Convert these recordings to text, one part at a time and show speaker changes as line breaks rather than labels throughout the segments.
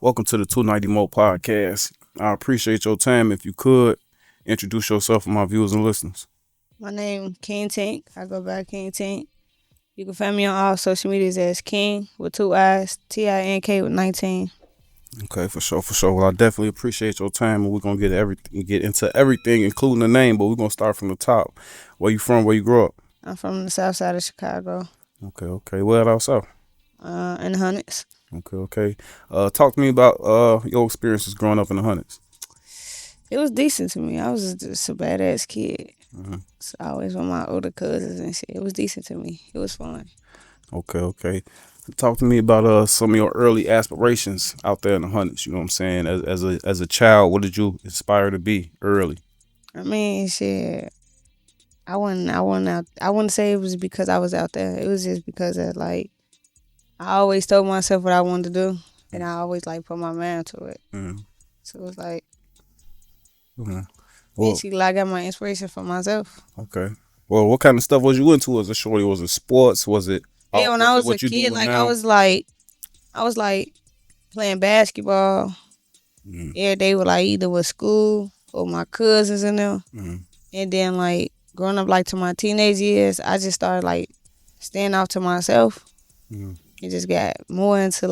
Welcome to the 290 Mo podcast. I appreciate your time. If you could introduce yourself to my viewers and listeners.
My name King Tink. I go by King Tink. You can find me on all social medias as King with two eyes, Tink with 19.
Okay, for sure. Well, I definitely appreciate your time, and we're gonna get into everything, including the name. But we're gonna start from the top. Where you from? Where you grew up?
I'm from the south side of Chicago,
Okay. Where else?
in the hundreds.
Okay. Talk to me about your experiences growing up in the hundreds.
It was decent to me. I was just a badass kid.
hmm
So I always with my older cousins and shit. It was decent to me. It was fun.
Okay. Talk to me about some of your early aspirations out there in the hundreds. You know what I'm saying? As a child, what did you aspire to be early?
I mean, shit. I wouldn't say it was because I was out there. It was just because of like I always told myself what I wanted to do, and I always like put my mind to it.
Mm-hmm.
So it was like
hmm Well,
basically I got my inspiration from myself.
okay. Well, what kind of stuff was you into as a shorty? Was it sports?
Yeah, when I
Was it
was a
what you
kid,
doing
like
now?
I was like playing basketball
Mm-hmm.
every day with like either with school or my cousins and them.
Mm-hmm.
And then like growing up like to my teenage years, I just started like staying off to myself
Mm-hmm.
and just got more into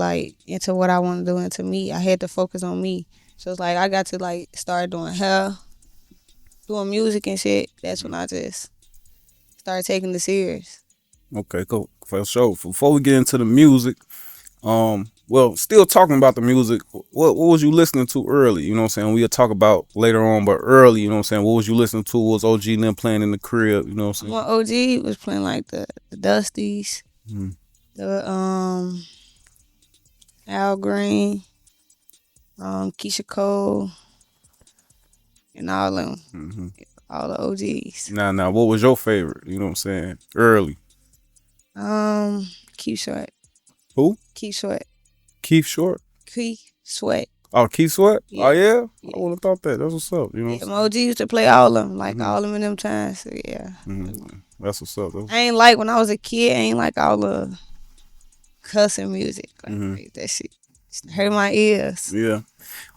what I want to do into me. I had to focus on me. So it's like I got to like start doing hair, doing music and shit. That's when I just started taking it serious.
Okay, cool. For sure. Before we get into the music, well, still talking about the music, what was you listening to early? You know what I'm saying? We'll talk about later on, but early, you know what I'm saying? What was you listening to? What was OG and them playing in the crib? You know what I'm saying?
My OG was playing like the Dusties,
Mm-hmm.
the Al Green, Keisha Cole, and
Mm-hmm.
all the OGs.
Now, what was your favorite? You know what I'm saying? Early.
Keith Sweat,
Who?
Keith Sweat,
Keith Short.
Keith Sweat.
Oh, Keith Sweat? Oh,
Yeah,
yeah? I
yeah,
would have thought that. That's what's up. You know
yeah.
what
My OG used to play all of them,
I'm
like
saying?
all of them in them times. So yeah,
That's what's up.
I ain't like when I was a kid. I ain't like all the cussing music.
Hmm
Like that shit hurt my ears.
Yeah.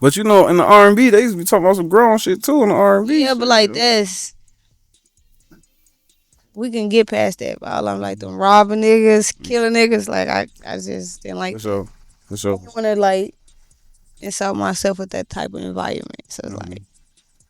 But you know, in the R&B, they used to be talking about some grown shit too in the R&B
Yeah,
shit.
but like we can get past that. But all I'm like them robbing niggas, killing niggas. Like I just didn't like
For
that.
sure. For
I
sure.
didn't want to like insult myself with that type of environment. So it's
hmm
like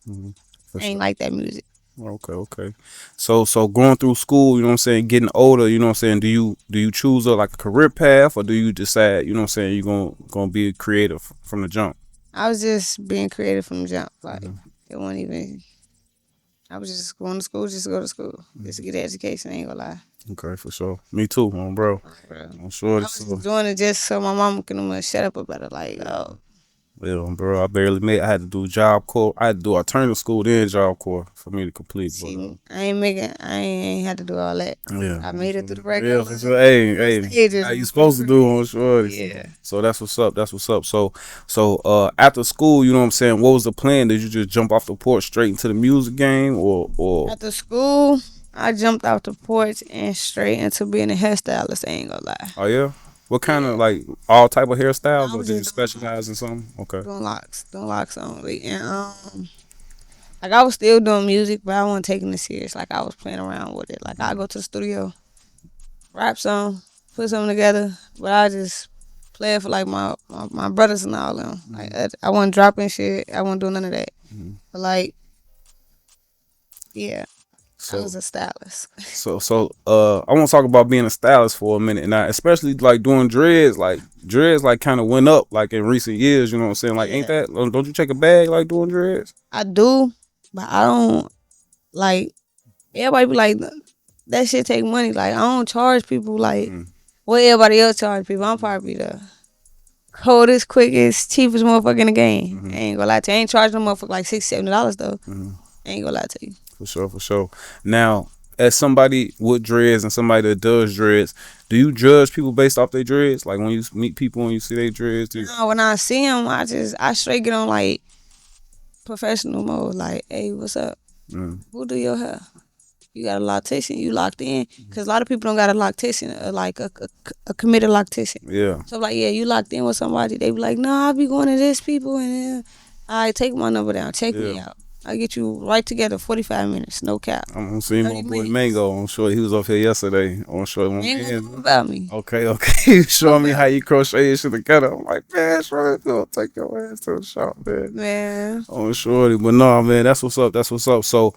hmm For
I ain't
sure.
like that music.
Okay. So going through school, you know what I'm saying, getting older, you know what I'm saying, do you choose like a career path, or do you decide, you know what I'm saying, you're gonna be creative from the jump?
I was just being creative from the jump. Like
hmm
it wasn't even. I was just going to school just to go to school, just to get an education. I ain't gonna lie.
Okay, for sure. Me too, bro.
Bro.
I'm sure
I
it's
was just doing it just so my mom can shut up about it. Like, oh,
yeah, bro. I barely made. I had to do job corps. I had to do alternative school then job corps for me to complete. But
see, I ain't had to do all that.
yeah,
I
I'm
made it
sure.
through the
Yeah,
regular
for sure. Hey,
stages.
how you supposed to do on shorty?
Yeah.
So that's what's up. That's what's up. So after school, you know what I'm saying. What was the plan? Did you just jump off the porch straight into the music game, or?
After school, I jumped off the porch and straight into being a hairstylist. I ain't gonna lie.
Oh yeah. What kind
Yeah.
of like all type of
No,
hairstyles,
I
or
was
did you
just
specialize in something? Okay.
doing locks only, and like I was still doing music, but I wasn't taking it serious. Like I was playing around with it. Like I go to the studio, rap some, put something together, but I just play it for like my brothers and all them. Like I wasn't dropping shit. I wasn't doing none of that.
Mm-hmm.
But like, yeah, I
So
was a stylist.
I want to talk about being a stylist for a minute, and I especially like doing dreads. Like dreads, like kind of went up like in recent years. You know what I'm saying? Like, ain't
Yeah,
that? Don't you take a bag like doing dreads?
I do, but I don't like. Everybody be like, that shit take money. Like I don't charge people like
Mm-hmm.
what everybody else charge people. I'm probably the coldest, quickest, cheapest motherfucker in the game. I
Mm-hmm.
ain't gonna lie to you. I ain't charging no motherfucker like $60, $70 though.
Mm-hmm.
I ain't gonna lie to you.
For sure. Now, as somebody with dreads and somebody that does dreads, do you judge people based off their dreads? Like when you meet people and you see their dreads,
No, when I see him, I straight get on like professional mode. Like, hey, what's up?
mm,
Who do your hair? You got a loctician, you locked in. Cause a lot of people don't got a loctician, like a committed loctician.
Yeah.
So like, yeah, you locked in with somebody. They be like, nah, I be going to this people, and I take my number down. Check
Yeah.
me out. I get you right together. 45 minutes, no cap.
I'm seeing my
30
boy
minutes.
Mango. I'm sure he was up here yesterday. I'm sure my
Ain't gonna
man.
know about me.
Okay, okay. He
Know
showing me how
about
you crochet your shit together. I'm like, man, sure, gonna take your ass to the shop, man.
man.
Oh, shorty, but no, man, that's what's up. That's what's up. So,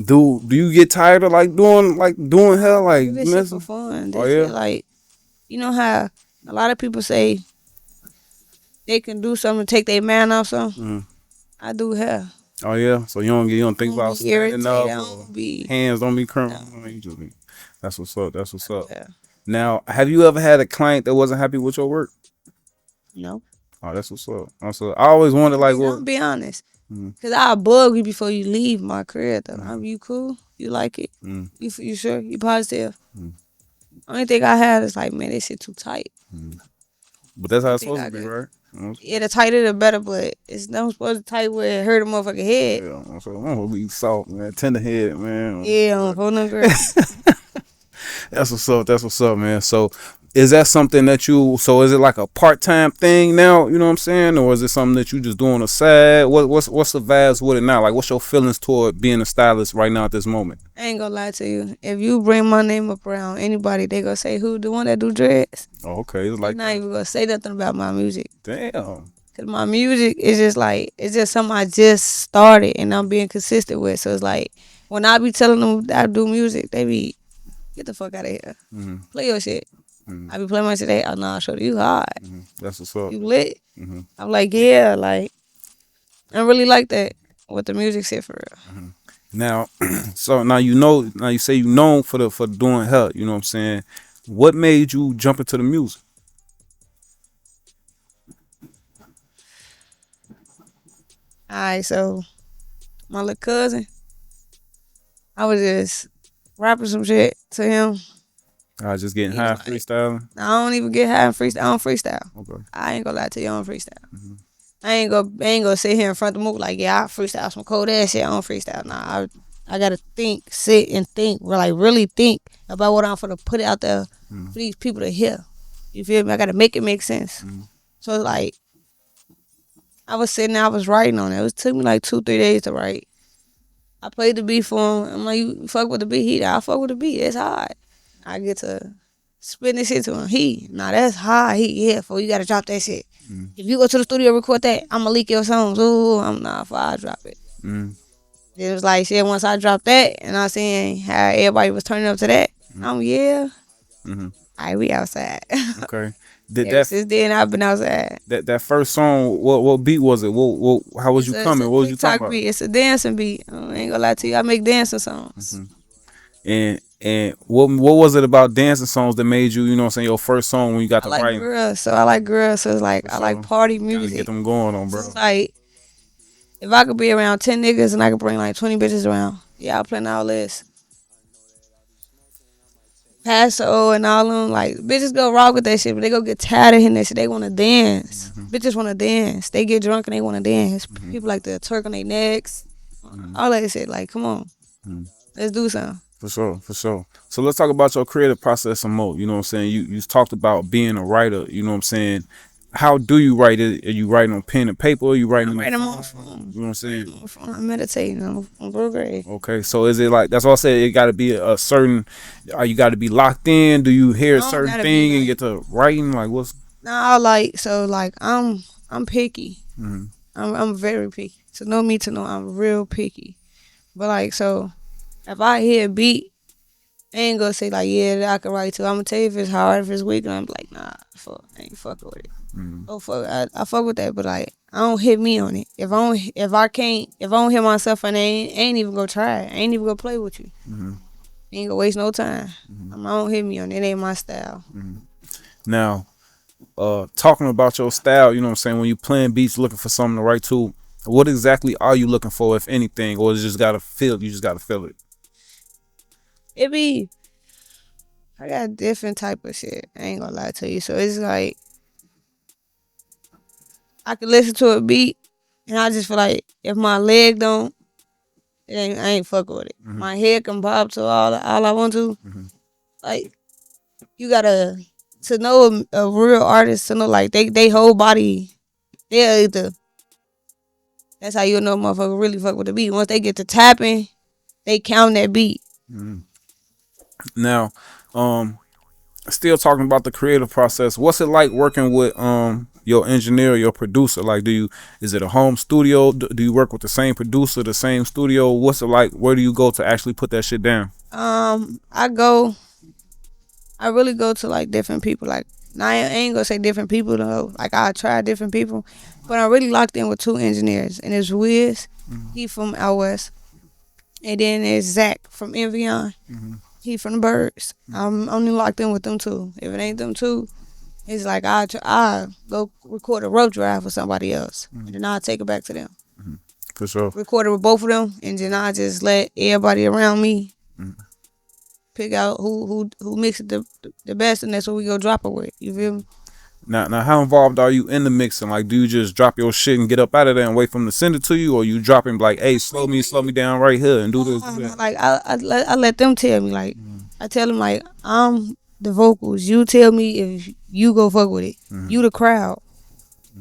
do you get tired of doing hair,
I
like
do this shit for
messing?
fun.
Oh
This shit
yeah.
like, you know how a lot of people say they can do something to take their man off something.
Mm.
I do hair.
Oh yeah. So you don't
I
think
don't
about
be
standing
irritated. I
up or
don't be
hands don't be
no.
cramping. No, you just be. That's what's up. That's what's
I do
up.
hair.
Now, have you ever had a client that wasn't happy with your work?
No.
Oh, that's what's up. I always wonder like
I'm
what.
gonna be honest.
Mm,
Cause I'll bug you before you leave my crib though.
mm,
You cool? You like it?
mm,
You sure? You positive?
mm,
Only thing I had is like, man, this shit too tight.
mm. But that's how
Only
it's
thing
supposed
I
to be,
could.
right?
Yeah, the tighter the better, but it's not supposed to tight where it hurt a motherfucking head.
Yeah, so I'm gonna be soft, man. Tender head, man.
Yeah, on phone number.
That's what's up. That's what's up, man. So, is that something that you? So, is it like a part time thing now? You know what I'm saying, or is it something that you just doing on the side? What's the vibes with it now? Like, what's your feelings toward being a stylist right now at this moment?
I ain't gonna lie to you. If you bring my name up around anybody, they gonna say who the one that do dreads.
Oh, okay, it's
They
like
not
that.
even gonna say nothing about my music.
Damn.
Cause my music is just like it's just something I just started and I'm being consistent with. So it's like when I be telling them that I do music, they be get the fuck out of here.
Mm-hmm.
Play your shit.
Mm-hmm.
I be playing my shit. Oh nah, shorty, you hard.
Mm-hmm. That's what's up.
You lit.
Mm-hmm.
I'm like, yeah, like I really like that with the music shit for real.
Mm-hmm. Now, so now you say you known for doing hair. You know what I'm saying? What made you jump into the music?
Alright, so my little cousin, I was just rapping some shit to him.
I was just getting
He was
high
like,
freestyling.
I don't even get high and freestyle. I don't freestyle.
Okay.
I ain't gonna lie to you, I don't freestyle.
Mm-hmm.
I ain't gonna sit here in front of the movie like, yeah, I freestyle some cold ass shit. I don't freestyle. Nah, I gotta think, sit and think, like really think about what I'm gonna put out there
Mm-hmm.
for these people to hear. You feel me? I gotta make it make sense.
Mm-hmm.
So like, I was sitting there, I was writing on it. It took me like 2-3 days to write. I played the beat for him. I'm like, you fuck with the beat? I fuck with the beat. It's hard. I get to spin this shit to him. Nah, that's hard. Yeah, for you gotta drop that shit.
Mm-hmm.
If you go to the studio record that, I'ma leak your songs. Ooh, I'm not for I drop it.
Mm-hmm.
It was like shit. Once I dropped that, and I seen how everybody was turning up to that, yeah.
Mm-hmm.
Alright, we outside.
Okay. Did
Ever
that
since then, I've been outside.
that first song? What beat was it? What how was you
It's
coming?
a
What was you talking
TikTok
about?
beat. It's a dancing beat. I ain't gonna lie to you. I make dancing songs.
Mm-hmm. And what was it about dancing songs that made you, you know what I'm saying, your first song when you got
I
to
like
writing?
girls, so I like girls. So it's like I like
So
party
gotta get
music.
them going on, bro.
So it's like if I could be around 10 niggas and I could bring like 20 bitches around, yeah, I'll plan all this. Paso and all them, like bitches go rock with that shit, but they go get tired of hitting that shit. They wanna dance.
Mm-hmm.
Bitches wanna dance. They get drunk and they wanna dance.
Mm-hmm.
People like to twerk on their necks.
Mm-hmm.
All that shit. Like, come on,
Mm-hmm.
let's do something.
For sure, for sure. So let's talk about your creative process some more. You know what I'm saying? You talked about being a writer. You know what I'm saying? How do you write it? Are you writing on pen and paper? Or are you writing
I'm
on
writing
the
on my
phone?
phone.
You know what I'm saying?
I'm meditating. I'm real great.
Okay, so is it like that's why I said it got to be a certain? Are you got to be locked in? Do you hear a
I don't
certain
gotta be
thing and
like
get to writing? Like what's?
nah. Like so. Like I'm picky.
Mm-hmm.
I'm very picky. To know me, to know I'm real picky. But like so, if I hear a beat, I ain't gonna say like yeah I can write to. I'm gonna tell you if it's hard, if it's weak, and I'm like nah, fuck, I ain't fucking with it.
Mm-hmm.
Oh fuck, I fuck with that, but like I don't hit me on it. If I don't hit myself, and I ain't even gonna try. I ain't even gonna play with you.
Mm-hmm.
Ain't gonna waste no time.
Mm-hmm.
I don't hit me on it. It ain't my style.
Mm-hmm. Now, talking about your style, you know what I'm saying, when you playing beats looking for something to write to, what exactly are you looking for, if anything, or is it just gotta feel you just gotta feel it?
It be I got different type of shit. I ain't gonna lie to you. So it's like I can listen to a beat and I just feel like if my leg don't I ain't fucking with it. My head can bob to all I want to. Like you gotta to know a real artist to know like they whole body. They're either that's how you know motherfucker really fuck with the beat. Once they get to tapping, they count that beat.
Now, still talking about the creative process. What's it like working with your engineer, your producer? Like, is it a home studio? Do you work with the same producer, the same studio? What's it like? Where do you go to actually put that shit down?
I really go to like different people. Like now I ain't gonna say different people though. Like I try different people, but I'm really locked in with two engineers, and it's Wiz, he from out west, and then there's Zach from Envion, he from the Birds. I'm only locked in with them two. If it ain't them two, it's like I go record a rope drive for somebody else, and then I'll take it back to them.
For sure.
Record it with both of them, and then I just let everybody around me pick out who mixes the best, and that's what we go drop it with. You feel me?
Now, how involved are you in the mixing? Like, do you just drop your shit and get up out of there and wait for them to send it to you, or you drop him like, hey, slow me down right here and do this? Do that?
Like I let them tell me. Like I tell them like I'm the vocals. You tell me if you go fuck with it. You the crowd.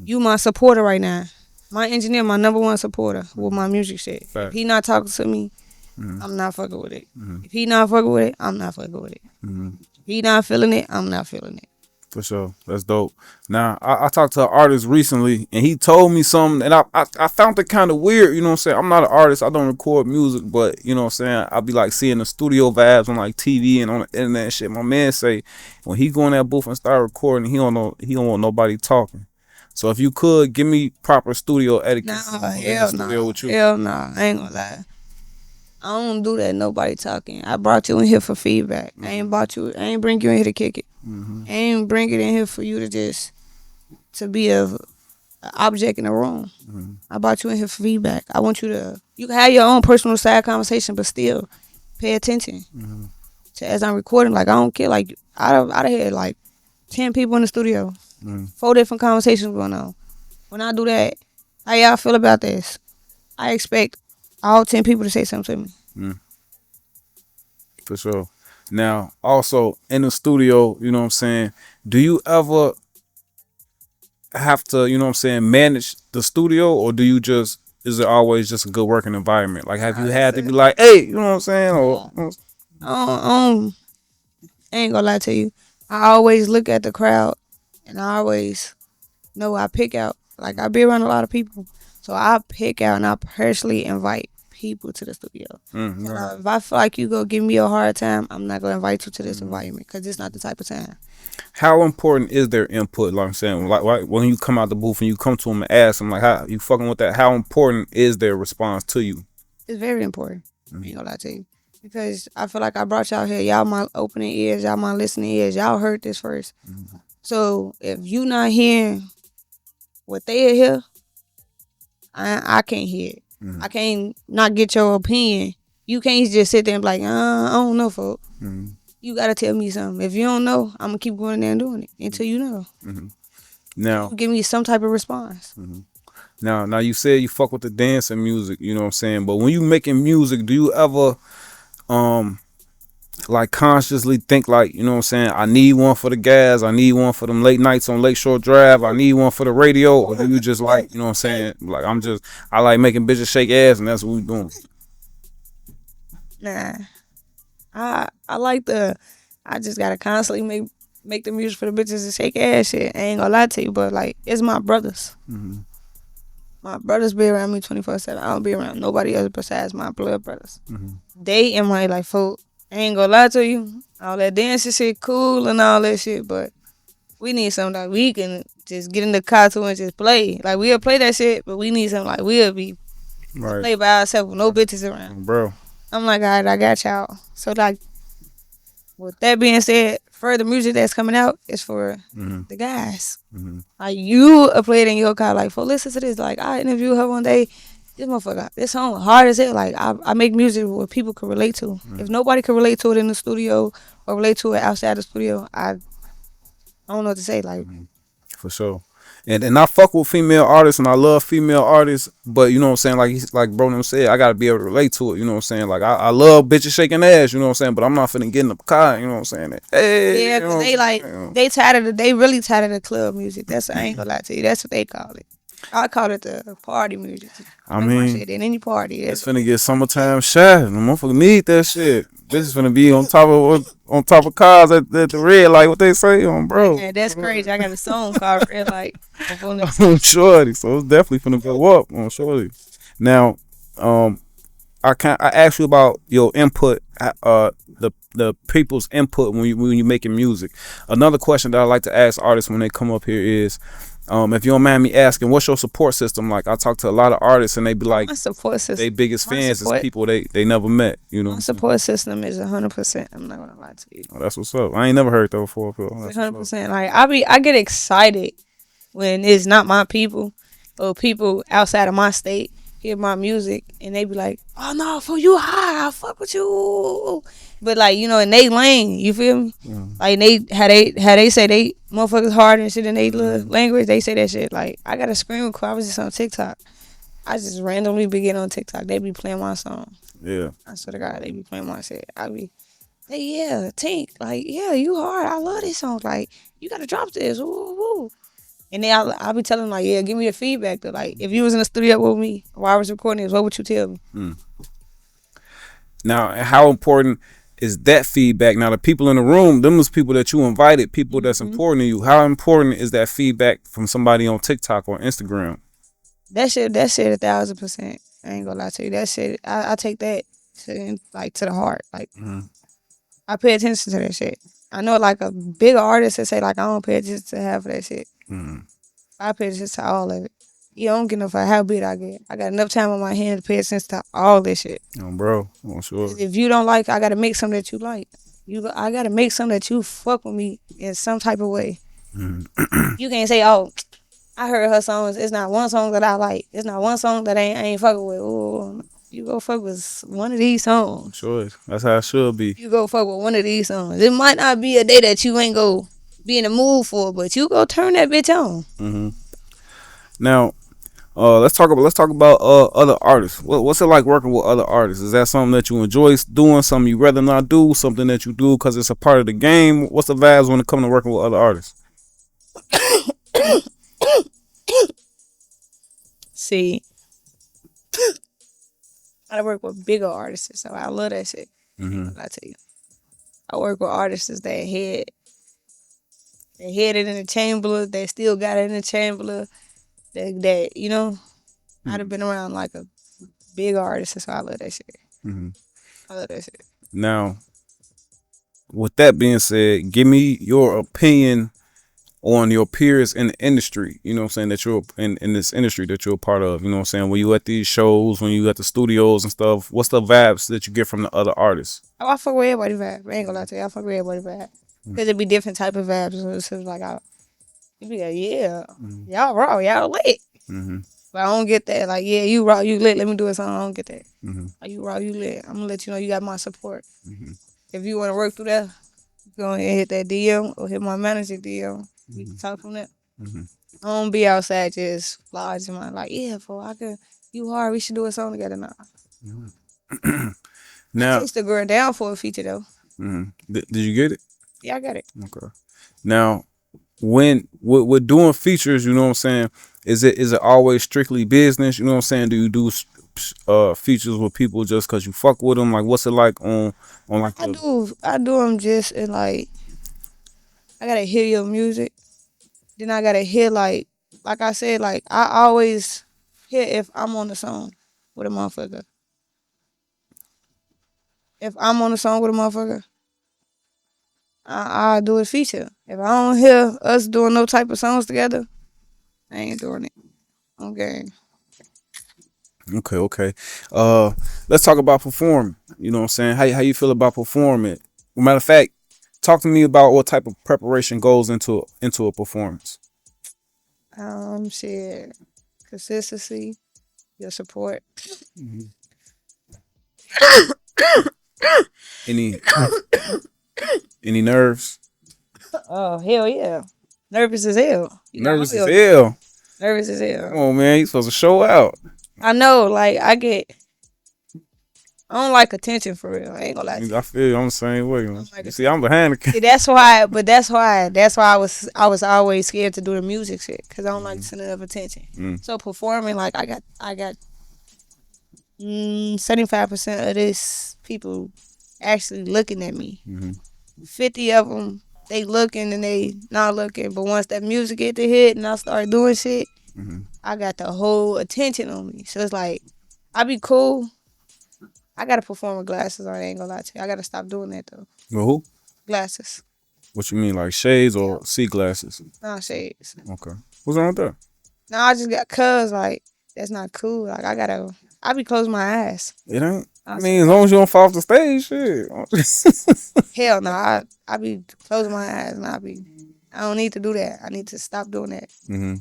You my supporter right now. My engineer, my number one supporter with my music shit.
Fact.
If he not talking to me, I'm not fucking with it. If he not fucking with it, I'm not fucking with it. If he not feeling it, I'm not feeling it.
For sure. That's dope. Now, I talked to an artist recently, and he told me something, and I found it kind of weird, you know what I'm saying? I'm not an artist. I don't record music, but, you know what I'm saying? I'll be, like, seeing the studio vibes on, like, TV and on the internet and shit. My man say, when he go in that booth and start recording, he don't want nobody talking. So if you could, give me proper studio etiquette.
Nah, hell no. Hell no. I ain't gonna lie. I don't do that. Nobody talking. I brought you in here for feedback. I ain't bring you in here to kick it. I ain't bring it in here for you to be a object in the room. I brought you in here for feedback. I want you can have your own personal side conversation, but still pay attention to as I'm recording. Like I don't care. Like I had like 10 people in the studio, 4 different conversations going on. When I do that, how y'all feel about this? I expect all 10 people to say something to me.
For sure. Now, also in the studio, you know what I'm saying? Do you ever have to, you know what I'm saying, manage the studio, or is it always just a good working environment? Like, have you had to be like, hey, you know what I'm saying? Or
I ain't gonna lie to you. I always look at the crowd, and I always know I pick out. Like I be around a lot of people, so I pick out and I personally invite people to the studio. So if I feel like you go give me a hard time, I'm not gonna invite you to this environment because it's not the type of time.
how important is their input? Like I'm saying, like when you come out the booth and you come to them and ask them, like, how you fucking with that? How important is their response to you?
It's very important. I ain't gonna lie to you. Because I feel like I brought y'all here. Y'all my opening ears, y'all my listening ears. Y'all heard this first. So if you not hearing what they hear, I can't hear it. I can't not get your opinion. You can't just sit there and be like, I don't know, folks. You gotta tell me something. If you don't know, I'm gonna keep going in there and doing it until you know.
Now,
Give me some type of response.
now you said you fuck with the dance and music, you know what I'm saying? But when you making music, do you ever like consciously think like, you know what I'm saying, I need one for the gas, I need one for them late nights on Lakeshore Drive, I need one for the radio, or do you just like, you know what I'm saying, like I like making bitches shake ass and that's what we doing?
Nah. I like I just gotta constantly make the music for the bitches to shake ass shit. I ain't gonna lie to you, but like it's my brothers. My brothers be around me 24/7. I don't be around nobody else besides my blood brothers. They in my like folk. I ain't gonna lie to you. All that dancing shit cool and all that shit, but we need something that we can just get in the car to and just play. Like we'll play that shit, but we need something like we'll be play by ourselves with no bitches around.
Bro.
I'm like, all right, I got y'all. So like, with that being said, further music that's coming out is for the guys. Like you play it in your car, like, for listen to this. Like I interviewed her one day. This motherfucker, this song hard as hell. Like I make music what people can relate to. If nobody can relate to it in the studio or relate to it outside the studio, I don't know what to say. Like
for sure. And I fuck with female artists and I love female artists, but you know what I'm saying, like bro them said, I gotta be able to relate to it, you know what I'm saying? Like I love bitches shaking ass, you know what I'm saying, but I'm not finna get in the car, you know what I'm saying? Hey,
Yeah,
you know
cause
what
they
I'm
like
saying?
they really tired of the club music. That's I ain't gonna lie to you. That's what they call it. I call it the party music.
I
Play my
mean,
shit in any party.
it's
That's
finna get summertime shy. The motherfucker need that shit. Bitches finna be on top of cars at the red light. What they say on bro?
man, that's crazy. I got a song called Red Light.
On shorty, so it's definitely finna go up on shorty. Now, um, I asked you about your input, the people's input when you making music. Another question that I like to ask artists when they come up here is, if you don't mind me asking, what's your support system like? I talk to a lot of artists and they be like,
My support
they
system.
biggest
My
fans is
support.
people they never met. You know what
My
I'm saying?
support system is 100%. I'm not gonna lie to you.
Oh, that's what's up. I ain't never heard that before, Phil.
It's
That's what's up.
100%. Like I get excited when it's not my people or people outside of my state hear my music and they be like, "Oh no, for you high, I fuck with you." But like in they lane, you feel me?
Mm.
Like they say they motherfuckers hard and shit in they little
Mm.
language. They say that shit. Like I got a screen record. I was just on TikTok. I just randomly begin on TikTok. They be playing my song.
Yeah.
I swear to God, they be playing my shit. I be, hey, yeah, Tink, like, yeah, you hard. I love this song. Like, you gotta drop this. Woo, woo, woo. And then I'll be telling them, like, yeah, give me the feedback. Though. Like, if you was in the studio with me while I was recording this, what would you tell me?
Mm. Now, how important is that feedback? Now, the people in the room, them was people that you invited, people that's
Mm-hmm.
important to you. How important is that feedback from somebody on TikTok or Instagram?
That shit, 1,000%. I ain't gonna lie to you. That shit, I take that to the heart. Like,
Mm-hmm.
I pay attention to that shit. I know, like, a bigger artist that say, like, I don't pay attention to half of that shit.
Mm-hmm.
I pay attention to all of it. You don't get no fuck how big I get. I got enough time on my hands to pay attention to all this shit.
Bro, I'm sure.
'Cause if you don't like, I gotta make something that you like. I gotta make something that you fuck with me in some type of way.
Mm-hmm.
You can't say, oh, I heard her songs. It's not one song that I like. It's not one song that I ain't fucking with. Ooh, you go fuck with one of these songs.
Sure, that's how it should be.
You go fuck with one of these songs. It might not be a day that you ain't go be in the mood for, but you go turn that bitch on.
Mm-hmm. Now, let's talk about other artists. What's it like working with other artists? Is that something that you enjoy doing? Something you rather not do? Something that you do because it's a part of the game? What's the vibes when it comes to working with other artists?
See, I work with bigger artists, so I love that shit.
Mm-hmm.
I tell you, I work with artists that had it in the chamber, that still got it in the chamber. That I'd have been around like a big artist, so I love that shit.
Mm-hmm.
I love that shit.
Now, with that being said, give me your opinion on your peers in the industry, you know what I'm saying, that you're in this industry that you're a part of, you know what I'm saying, when you at these shows, when you at the studios and stuff, what's the vibes that you get from the other artists?
Oh, I fuck with everybody vibe. I ain't gonna lie to you, I fuck with everybody vibe. Cause it be different type of vibes. So it's just like you be like, yeah,
Mm-hmm.
y'all raw, y'all lit.
Mm-hmm.
But I don't get that. Like, yeah, you raw, you lit. Let me do a song. I don't get that.
Mm-hmm.
Like, you raw, you lit. I'm gonna let you know you got my support.
Mm-hmm.
If you wanna work through that, go ahead and hit that DM or hit my manager DM. We can talk from there.
Mm-hmm.
I don't be outside just lodging my like, yeah, for I could you hard, we should do a song together now.
Mm-hmm.
I
Now,
chased the girl down for a feature though.
mm-hmm. Did you get it?
Yeah, I got it.
Okay. Now, when we're doing features, you know what I'm saying, is it always strictly business? You know what I'm saying? Do you do features with people just because you fuck with them? Like, what's it like on like the
I do them just in like I gotta hear your music. Then I gotta hear like I said, like I always hear if I'm on the song with a motherfucker. If I'm on the song with a motherfucker, I do a feature. If I don't hear us doing no type of songs together, I ain't doing it. Okay.
Okay. Let's talk about performing. You know what I'm saying? How you feel about performing? Matter of fact, talk to me about what type of preparation goes into a performance.
Shit. Consistency, your support.
Mhm. Any any nerves?
Oh hell yeah. Nervous as hell. You got
Nervous
all
as
your
hell.
nervous as
Come
hell.
on, man. You supposed to show out.
I know, like I don't like attention for real. I ain't gonna lie to
I
you.
feel you. I'm the same way,
I
man.
don't like
You see, I'm
attention.
behind the
See,
camera.
that's why I was always scared to do the music shit because I don't like the
Mm-hmm.
center of attention.
Mm-hmm.
So performing, like I got 75% of this people actually looking at me.
Mm-hmm.
50 of them they looking and they not looking, but once that music get to hit and I start doing shit,
Mm-hmm.
I got the whole attention on me. So it's like I be cool. I gotta perform with glasses on. I ain't gonna lie to you. I gotta stop doing that though.
Well, who?
Glasses,
What you mean, like shades
yeah,
or sea glasses?
not shades.
Okay. What's wrong with that?
No, I just got cuz like that's not cool. Like I be closing my eyes.
It ain't. I
I
mean,
swear
as
to God.
long as you don't fall off the stage, shit.
Hell no, I be closing my eyes and I don't need to do that. I need to stop doing that.
Mm-hmm.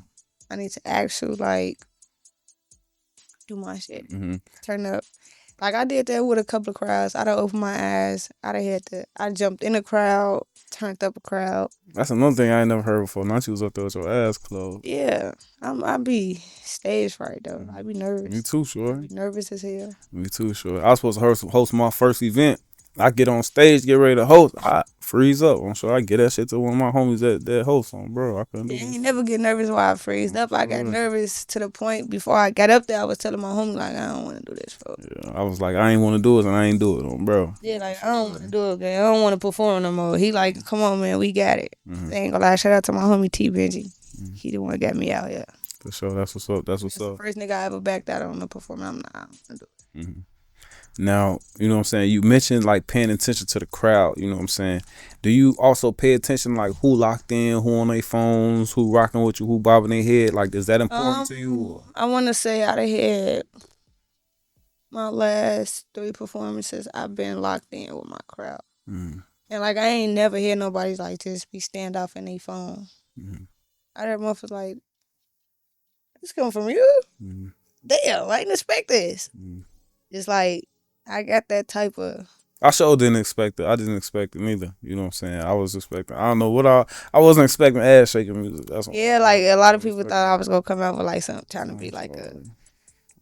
I need to actually like do my shit.
Mm-hmm.
Turn up. Like I did that with a couple of crowds. I done opened my eyes. I jumped in a crowd, turned up a crowd.
That's another thing I ain't never heard before. Not you was up there with your ass closed.
Yeah. I be stage fright though. I be
Me
nervous.
too,
I
sure.
be nervous as hell.
Me too, sure. I was supposed to host my first event. I get on stage, get ready to host. I freeze up. I'm sure I get that shit to one of my homies that host on, bro. I couldn't
Yeah,
do
I
it.
ain't never get nervous while I freezed up. I got
Sure.
nervous to the point before I got up there I was telling my homie like I don't wanna do this for.
Yeah, I was like, I ain't want to do it, and I ain't do it, on, bro.
Yeah, like I don't wanna do it, man. I don't wanna perform no more. He like, come on man, we got it.
Mm-hmm.
I ain't gonna lie, shout out to my homie T Benji. He the one that got me out here.
For sure, that's what's up. That's what's
That's the
up.
first nigga I ever backed out on the performance. I'm not gonna do it.
Mm-hmm. Now, you know what I'm saying? You mentioned like paying attention to the crowd, you know what I'm saying? Do you also pay attention like who locked in, who on their phones, who rocking with you, who bobbing their head? Like, is that important to you? Or?
I wanna say out of head, my last 3 performances I've been locked in with my crowd.
Mm-hmm.
And like I ain't never hear nobody like just be stand off in their phone.
Mm-hmm.
I heard motherfuckers like, this coming from you?
Mm-hmm.
Damn, I didn't expect this.
Mm-hmm.
It's like I got that type of
I sure didn't expect it. I didn't expect it neither. You know what I'm saying? I was expecting. I don't know what I wasn't expecting ass shaking music. That's what
yeah, like a lot of people thought I was gonna come out with like something trying to be like a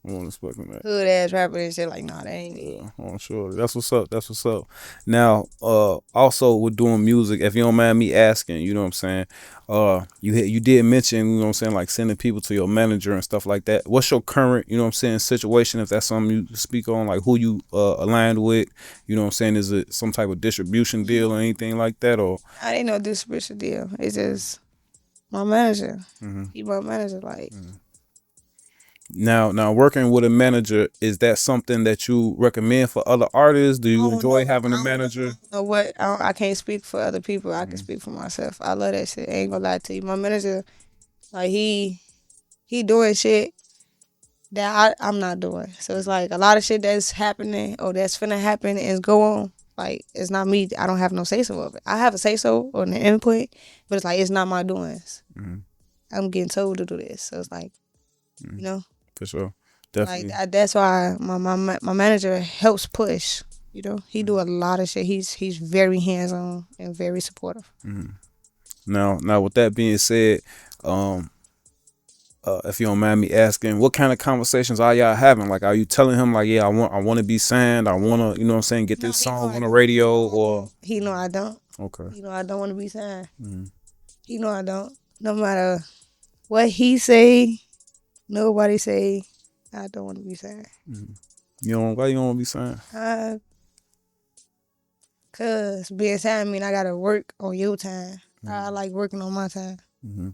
I wasn't expecting that.
hood ass rapper and shit. Like, nah, that ain't it.
Yeah, I'm sure. That's what's up. That's what's up. Now, also with doing music, if you don't mind me asking, you know what I'm saying? You did mention, you know what I'm saying, like sending people to your manager and stuff like that. What's your current, you know what I'm saying, situation? If that's something you speak on, like who you aligned with, you know what I'm saying? Is it some type of distribution deal or anything like that, or?
I didn't know this special deal. It's just my manager.
Mm-hmm.
He my manager. Like,
Now, working with a manager, is that something that you recommend for other artists? Do you
I don't
enjoy
know.
having a
I don't
manager?
know what I can't speak for other people. I can speak for myself. I love that shit. I ain't gonna lie to you. My manager, like he doing shit that I'm not doing. So it's like a lot of shit that's happening or that's finna happen is go on. Like it's not me. I don't have no say so of it. I have a say so on the input, but it's like it's not my doings.
Mm-hmm.
I'm getting told to do this. So it's like,
Mm-hmm.
you know,
For sure,
like
definitely.
that's why my manager helps push. You know, he do a lot of shit. He's very hands on and very supportive.
Mm-hmm. Now, with that being said, um, if you don't mind me asking, what kind of conversations are y'all having? Like, are you telling him like, yeah, I want to be signed, I want to, you know what I'm saying, get
No,
this
he know
song
I
on the
don't.
radio, or
He know I don't.
okay,
He know I don't want to be signed.
mm-hmm.
He know I don't. No matter what he say, nobody say, I don't want to be signed.
Mm-hmm. Why you don't want to be signed?
Cause being signed mean I gotta work on your time.
Mm-hmm.
I like working on my time.
Mm-hmm.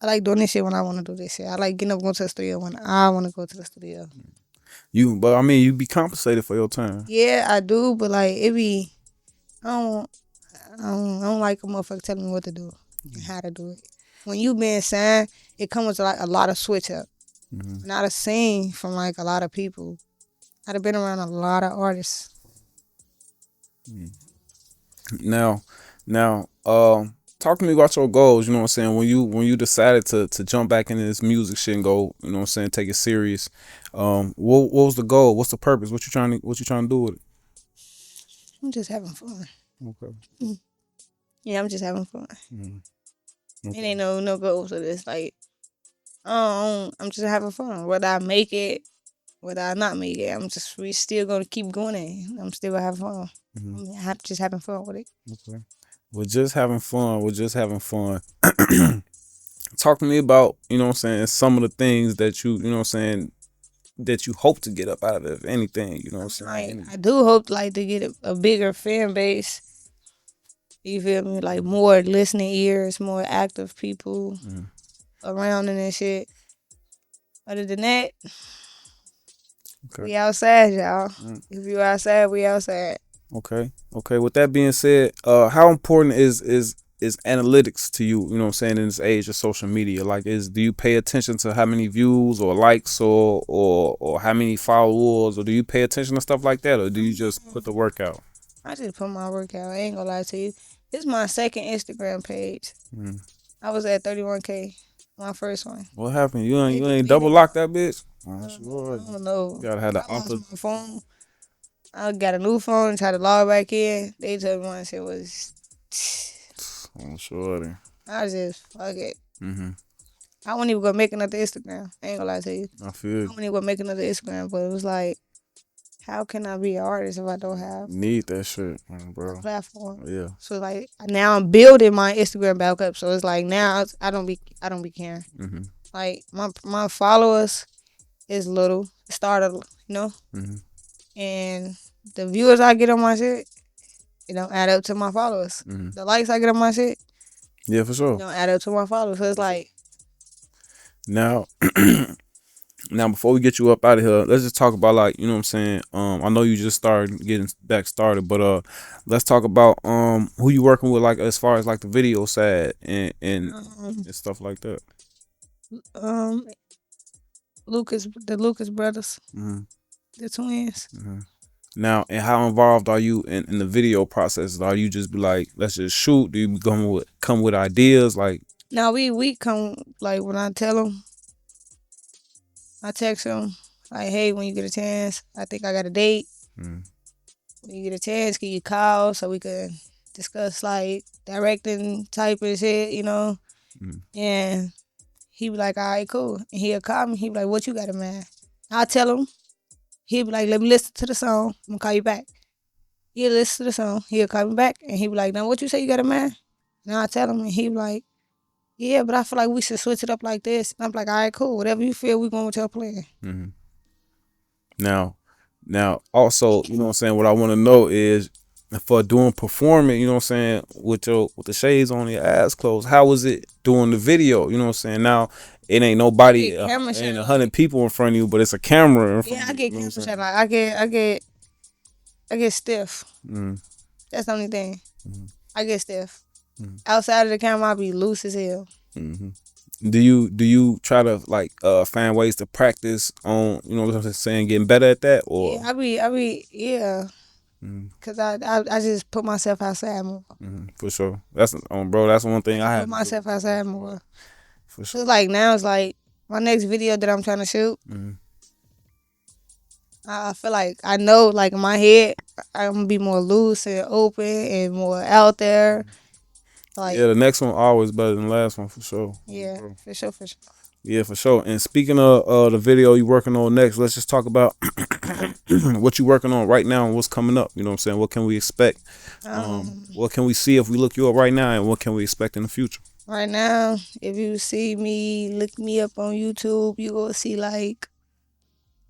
I like doing this shit when I want to do this shit. I like getting up going to the studio when I want to go to the studio.
But I mean, you be compensated for your time.
Yeah, I do, but like it be, I don't, I don't like a motherfucker telling me what to do and how to do it. When you being signed, it comes with like a lot of switch up.
Mm-hmm.
And I done seen from like a lot of people. I done been around a lot of artists.
Now, talk to me about your goals. You know what I'm saying? When you decided to jump back into this music shit and go, you know what I'm saying, take it serious. What was the goal? What's the purpose? What you trying to do with it?
I'm just having fun.
Okay.
Yeah, I'm just having fun.
Mm-hmm.
It
Okay.
ain't no goals of this. Like, I'm just having fun. Whether I make it, whether I not make it, we still gonna keep going in. I'm still gonna have fun.
Hmm.
Just having fun with it.
Okay. We're just having fun. We're just having fun. Talk to me about, you know what I'm saying, some of the things that you know what I'm saying, that you hope to get up out of it, if anything, you know what I'm saying?
Like, I do hope like to get a bigger fan base. You feel me? Like
Mhm.
more listening ears, more active people
Mhm.
around and shit. Other than that,
Okay.
we outside, y'all.
Mm.
If you outside, we outside.
Okay. Okay. With that being said, how important is analytics to you? You know what I'm saying, in this age of social media, like, do you pay attention to how many views or likes or how many followers, or do you pay attention to stuff like that, or do you just put the work out?
I just put my work out. I ain't gonna lie to you. This is my second Instagram page.
Mm.
I was at 31K, my first one.
What happened?
They
You
just
ain't
deleted
double
my.
locked that bitch? Oh, sure.
I don't know.
You gotta have the
I lost
upper.
my phone. I got a new phone and tried to log back in. They told me once it was.
Oh, sure.
I just fuck it.
Mm-hmm.
I wasn't even gonna make another Instagram. I ain't gonna lie to you.
I
I
feel
wasn't even gonna make another Instagram, but it was like, how can I be an artist if I don't have
need that shit,
a
bro.
platform?
Yeah.
So like now I'm building my Instagram back up. So it's like now I don't be caring.
Mm-hmm.
Like my followers is little. It started,
Mm-hmm.
and the viewers I get on my shit, it don't add up to my followers.
Mm-hmm.
The likes I get on my shit,
Yeah, for
it
sure.
don't add up to my followers. So it's like,
Now, now before we get you up out of here, let's just talk about, like, you know what I'm saying. I know you just started getting back started, but let's talk about who you working with, like, as far as like the video side
um,
and stuff like that.
um, the Lucas brothers,
Mm-hmm.
the twins.
Mm-hmm. Now, and how involved are you in the video process? Are you just be like, let's just shoot? Do you come with ideas? Like,
Now we come like when I tell them, I text them like, hey, when you get a chance, I think I got a date.
mm,
When you get a chance, can you call so we could discuss like directing type of shit.
mm,
And he be like, all right, cool. And he'll call me. He be like, what you got in mind? I'll tell him. He'll be like, let me listen to the song. I'm gonna call you back. He'll listen to the song. He'll call me back, and he be like, now what you say you got in mind? And I tell him, and he be like, yeah, but I feel like we should switch it up like this. And I'm like, all right, cool. Whatever you feel, we going with your plan.
mm. Now, also, you know what I'm saying, what I want to know is, for doing performing, you know what I'm saying, with the shades on, your ass closed, how was it doing the video? You know what I'm saying? Now, it ain't
I
nobody,
get camera
ain't
shy.
100 people in front of you, but it's a camera in front
Yeah,
of
I
you.
get
You know
camera
what I'm
shy.
saying?
Like I get stiff.
Mm,
That's the only thing.
mm,
I get stiff.
mm,
Outside of the camera, I be loose as hell.
mm-hmm. Do you try to, like, find ways to practice on, you know what I'm saying, getting better at that, or?
Yeah, yeah.
Mm,
Cause I just put myself outside more.
for sure. That's bro. That's one thing I
Put
had to do.
myself outside more.
For
So
sure.
it's like now it's like my next video that I'm trying to shoot.
Mm-hmm.
I feel like I know, like in my head, I'm gonna be more loose and open and more out there. Like,
Yeah, the next one always better than the last one, for sure.
yeah,
Bro.
for sure, for sure.
Yeah, for sure. And speaking of the video you working on next, let's just talk about what you working on right now and what's coming up. You know what I'm saying? What can we expect? What can we see if we look you up right now, and what can we expect in the future?
Right now, if you see me, look me up on YouTube, you gonna see like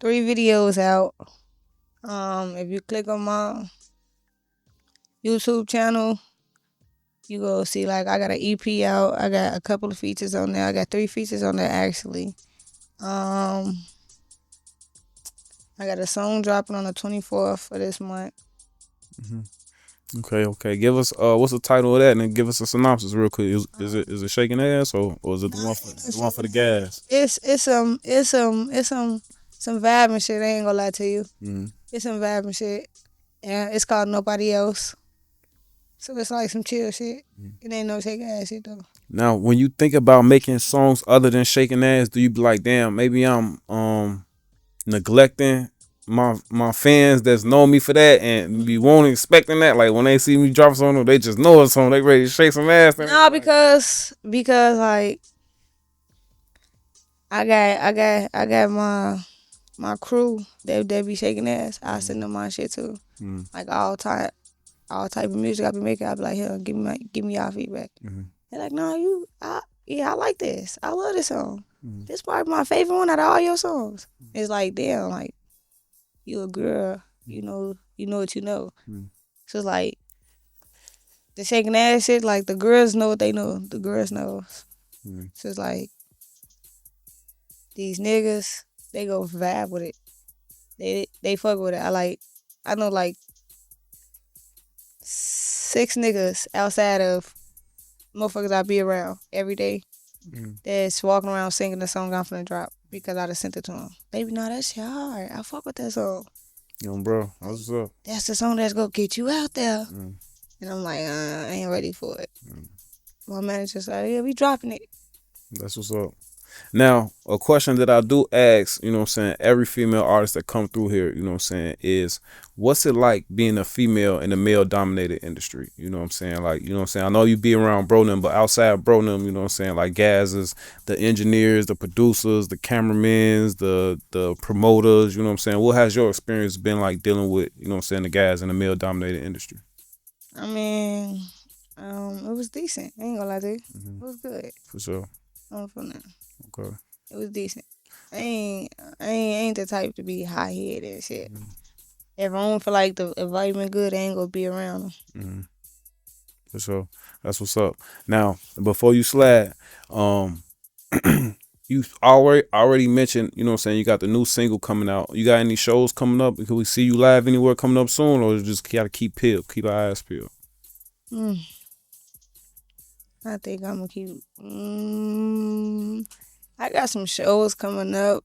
3 videos out. If you click on my YouTube channel, you go see like I got an EP out. I got a couple of features on there. I got 3 features on there actually. Um, I got a song dropping on the 24th of this month.
Mm-hmm. Okay. Give us what's the title of that, and then give us a synopsis real quick. Is it shaking ass, or is it
Nah,
the one for the gas?
It's some vibe and shit. I ain't gonna lie to you.
Mm-hmm.
It's some vibe and shit. And it's called Nobody Else. So it's like some chill shit. It ain't no shake ass shit though.
Now, when you think about making songs other than shaking ass, do you be like, damn, maybe I'm neglecting my fans that's know me for that and be won't expecting that. Like when they see me drop something, they just know it's on. They ready to shake some ass.
No,
Like,
because like I got my crew. They be shaking ass. I send them my shit too.
mm,
Like all type of music I be making. I be like, here, give me y'all feedback.
mm,
They're like, no, yeah, I like this. I love this song.
mm,
This probably my favorite one out of all your songs. It's like, damn, like you a girl, you know what you know.
mm,
So it's like the shaking ass shit. Like the girls know what they know. The girls know.
mm,
So it's like these niggas, they go vibe with it. They fuck with it. I know like 6 niggas outside of motherfuckers I be around every day
mm.
that's walking around singing the song I'm finna drop because I just sent it to them. They be, no, that shit hard. I fuck with that song.
Yo, bro,
Like,
what's up?
that's the song that's gonna get you out there.
Mm,
And I'm like, I ain't ready for it.
mm.
My manager's like, yeah, we dropping it.
That's what's up. Now, a question that I do ask, you know what I'm saying, every female artist that come through here, you know what I'm saying, is what's it like being a female in a male dominated industry? You know what I'm saying? Like, you know what I'm saying? I know you be around Bronum, but outside Bronum, you know what I'm saying, like Gaz's, the engineers, the producers, the cameramans, the promoters, you know what I'm saying? What has your experience been like dealing with, you know what I'm saying, the guys in a male dominated industry?
I mean, it was decent. I ain't gonna lie to you.
Hmm.
It was good.
For sure.
For now.
Okay.
It was decent. I ain't the type to be high headed and shit.
Mm-hmm.
If I don't feel like the environment good, I ain't gonna be around them.
Mm-hmm. For sure. That's what's up. Now, before you slide, um, you already mentioned, you know what I'm saying, you got the new single coming out. You got any shows coming up? Can we see you live anywhere coming up soon, or just gotta keep our eyes peeled?
Mm, I think I'm gonna keep. I got some shows coming up.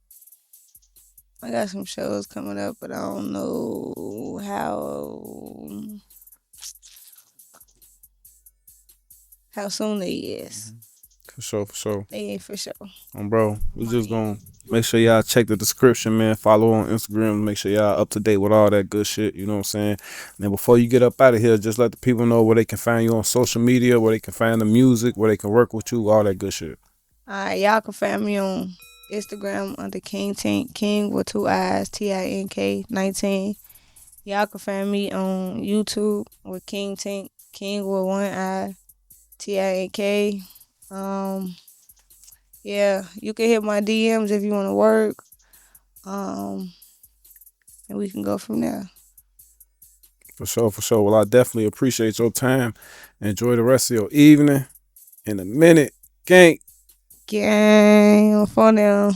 But I don't know how soon they is.
For sure, for sure.
They ain't for sure.
Bro, we just
Money.
gonna make sure y'all check the description, man. Follow on Instagram. Make sure y'all up to date with all that good shit. You know what I'm saying? And before you get up out of here, just let the people know where they can find you on social media, where they can find the music, where they can work with you, all that good shit.
Alright, y'all can find me on Instagram under King Tink, King with 2 I's, TINK 19. Y'all can find me on YouTube with King Tink, King with 1 I, TINK. Yeah, you can hit my DMs if you want to work. Um, and we can go from there.
For sure, for sure. Well, I definitely appreciate your time. Enjoy the rest of your evening. In a minute, gang.
Gang, for now.